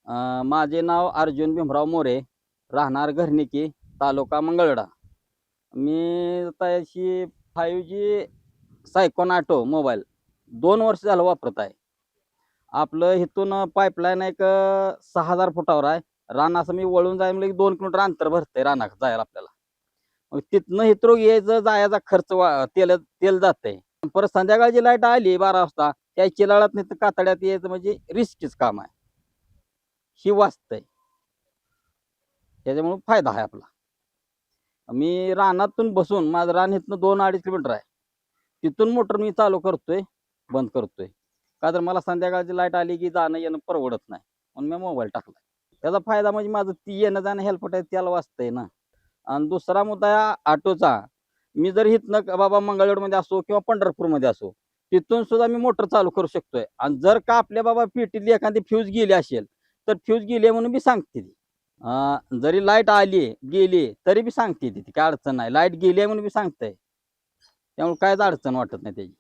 माझे नाव अर्जुन भीमराव मोरे, राहणार घरनिकी, तालुका मंगळवेढा. मी आता याची 5G सायकॉन ऑटो मोबाईल 2 वर्ष झालं वापरत आहे. आपलं इथून पाईपलाईन एक 6000 फुटावर आहे. रान असं मी वळून जाय म्हणजे 2 किलोमीटर अंतर भरतंय रानात जायला आपल्याला. मग तिथनं इथं यायचं जायचा खर्च तेल तेल जातंय. परत संध्याकाळची लाईट आली 12 वाजता त्या चिलाळात नाही तर कातड्यात यायचं म्हणजे रिस्कीच काम आहे. ही वाचतंय. त्याच्यामुळे फायदा आहे आपला. मी रानातून बसून माझं रान इथनं 2-2.5 किलोमीटर आहे. तिथून मोटर मी चालू करतोय, बंद करतोय. का तर मला संध्याकाळची लाईट आली की जाणं येणं परवडत नाही. म्हणून मी मोबाईल टाकला. त्याचा फायदा म्हणजे माझं ती येणं जाणं हेल्पट आहे त्याला वाचतंय ना. आणि दुसरा मुद्दा आहे ऑटोचा. मी जर इथनं बाबा मंगळवेढमध्ये असो किंवा पंढरपूरमध्ये असो, तिथून सुद्धा मी मोटर चालू करू शकतोय. आणि जर का आपल्या बाबा पेटीतली एखादी फ्यूज गेली असेल, तर फ्यूज गेली म्हणून मी सांगते ती. जरी लाईट आली, गेली तरी बी सांगते ती. काय अडचण नाही. लाईट गेली आहे म्हणून बी सांगतंय. त्यामुळे काहीच अडचण वाटत नाही त्याची.